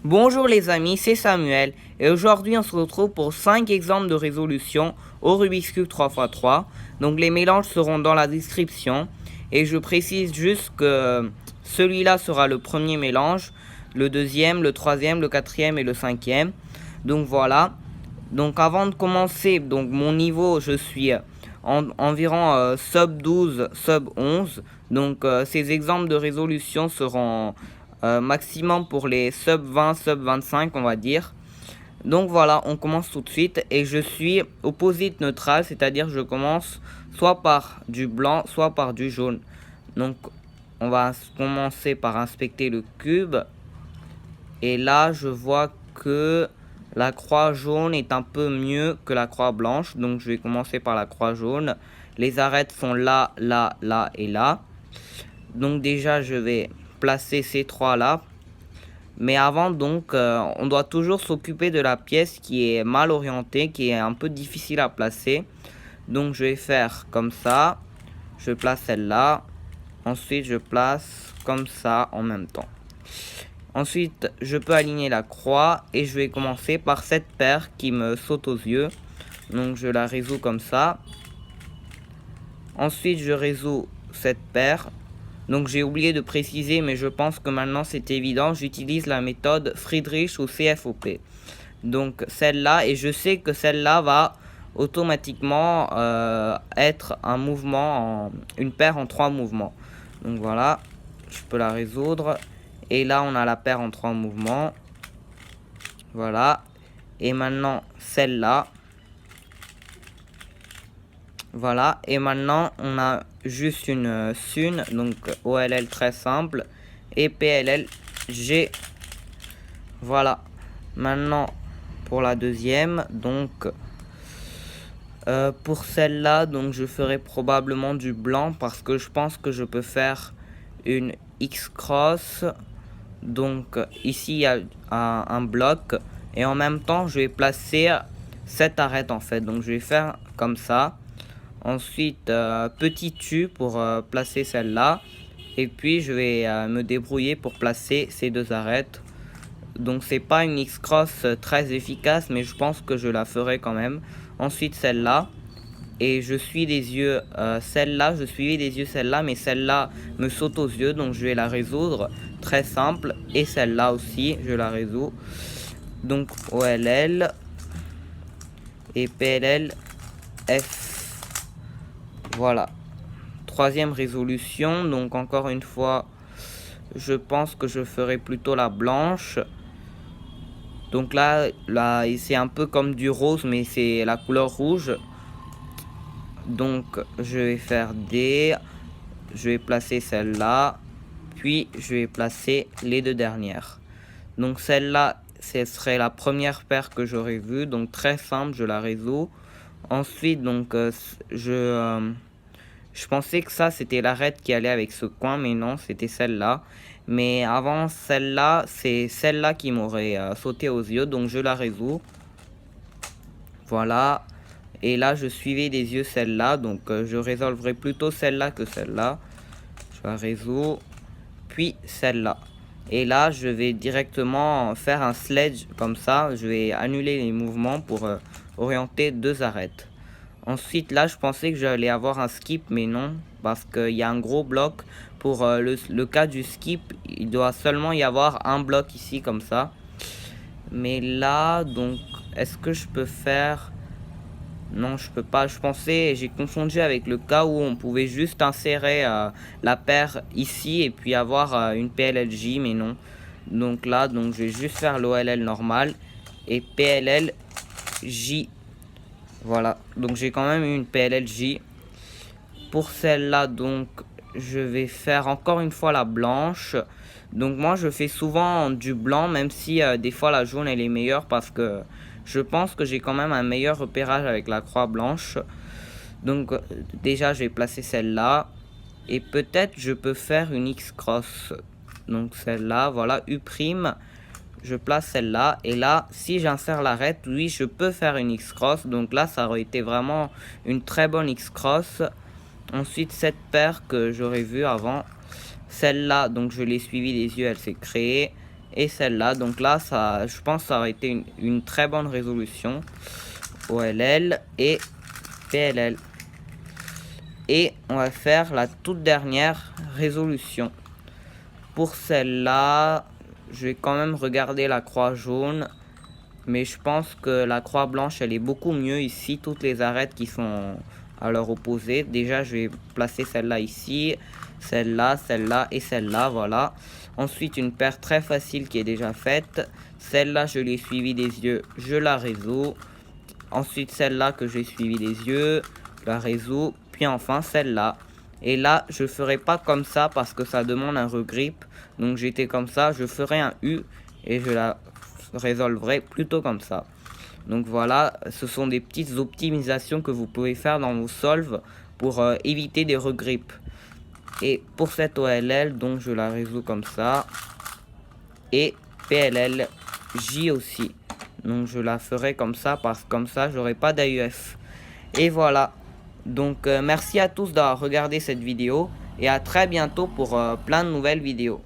Bonjour les amis, c'est Samuel et aujourd'hui on se retrouve pour 5 exemples de résolution au Rubik's Cube 3x3. Donc les mélanges seront dans la description et je précise juste que celui-là sera le premier mélange, le deuxième, le troisième, le quatrième et le cinquième. Donc voilà. Donc avant de commencer, donc mon niveau je suis environ sub 12, sub 11. Donc ces exemples de résolution seront maximum pour les sub 20, sub 25 on va dire. Donc voilà, on commence tout de suite et je suis opposite neutral, c'est-à-dire je commence soit par du blanc, soit par du jaune. Donc on va commencer par inspecter le cube et là je vois que la croix jaune est un peu mieux que la croix blanche, donc je vais commencer par la croix jaune. Les arêtes sont là, là, là et là. Donc déjà je vais placer ces trois là. Mais avant donc on doit toujours s'occuper de la pièce qui est mal orientée, qui est un peu difficile à placer. Donc je vais faire comme ça. Je place celle-là. Ensuite je place comme ça en même temps. Ensuite, je peux aligner la croix et je vais commencer par cette paire qui me saute aux yeux. Donc, je la résous comme ça. Ensuite, je résous cette paire. Donc, j'ai oublié de préciser, mais je pense que maintenant c'est évident. J'utilise la méthode Friedrich ou CFOP. Donc, celle-là, et je sais que celle-là va automatiquement être un mouvement, une paire en 3 mouvements. Donc, voilà, je peux la résoudre. Et là, on a la paire en 3 mouvements. Voilà. Et maintenant, celle-là. Voilà. Et maintenant, on a juste une SUN. Donc, OLL très simple. Et PLL G. Voilà. Maintenant, pour la deuxième. Donc, pour celle-là, donc je ferai probablement du blanc. Parce que je pense que je peux faire une X-cross. Donc ici il y a un bloc et en même temps je vais placer cette arête en fait. Donc je vais faire comme ça. Ensuite petit U pour placer celle-là. Et puis je vais me débrouiller pour placer ces deux arêtes. Donc c'est pas une X-cross très efficace, mais je pense que je la ferai quand même. Ensuite celle-là. Et je suis des yeux celle-là, je suivais des yeux celle-là, mais celle-là me saute aux yeux, donc je vais la résoudre. Très simple. Et celle-là aussi, je la résous. Donc OLL et PLL F. Voilà. Troisième résolution, donc encore une fois, je pense que je ferai plutôt la blanche. Donc là c'est un peu comme du rose, mais c'est la couleur rouge. Donc je vais faire des... Je vais placer celle-là. Puis je vais placer les deux dernières. Donc celle-là, ce serait la première paire que j'aurais vue. Donc très simple, je la résous. Ensuite, donc je pensais que ça c'était l'arête qui allait avec ce coin, mais non, c'était celle-là. Mais avant celle-là, c'est celle-là qui m'aurait sauté aux yeux. Donc je la résous. Voilà. Et là, je suivais des yeux celle-là. Donc je résolverai plutôt celle-là que celle-là. Je la résous. Puis celle-là. Et là, je vais directement faire un sledge comme ça. Je vais annuler les mouvements pour orienter deux arêtes. Ensuite, là, je pensais que j'allais avoir un skip, mais non. Parce qu'il y a un gros bloc. Pour le cas du skip, il doit seulement y avoir un bloc ici, comme ça. Mais là, donc, est-ce que je peux faire... Non, je peux pas. Je pensais, j'ai confondu avec le cas où on pouvait juste insérer la paire ici et puis avoir une PLLJ, mais non. Donc là, donc je vais juste faire l'OLL normal et PLLJ. Voilà. Donc j'ai quand même une PLLJ. Pour celle-là, donc je vais faire encore une fois la blanche. Donc moi, je fais souvent du blanc, même si des fois la jaune elle est meilleure parce que je pense que j'ai quand même un meilleur repérage avec la croix blanche. Donc déjà je vais placer celle-là. Et peut-être je peux faire une X-cross. Donc celle-là, voilà, U'. Je place celle-là. Et là, si j'insère l'arête, oui, je peux faire une X-cross. Donc là, ça aurait été vraiment une très bonne X-cross. Ensuite, cette paire que j'aurais vue avant. Celle-là, donc je l'ai suivie des yeux, elle s'est créée. et celle-là. Donc là, ça, je pense que ça aurait été une très bonne résolution. OLL et PLL. Et on va faire la toute dernière résolution. Pour celle-là, je vais quand même regarder la croix jaune. Mais je pense que la croix blanche, elle est beaucoup mieux ici. Toutes les arêtes qui sont à leur opposé. Déjà, je vais placer celle-là ici. Celle-là, celle-là et celle-là, voilà. Ensuite, une paire très facile qui est déjà faite. Celle-là, je l'ai suivie des yeux, je la résous. Ensuite, celle-là que j'ai suivi des yeux, je la résous. Puis enfin, celle-là. Et là, je ferai pas comme ça parce que ça demande un regrip. Donc, j'étais comme ça, je ferai un U et je la résolverai plutôt comme ça. Donc voilà, ce sont des petites optimisations que vous pouvez faire dans vos solves pour éviter des regrips. Et pour cette OLL, donc je la résous comme ça. Et PLL J aussi. Donc je la ferai comme ça parce que comme ça j'aurai pas d'AUF. Et voilà. Donc merci à tous d'avoir regardé cette vidéo et à très bientôt pour plein de nouvelles vidéos.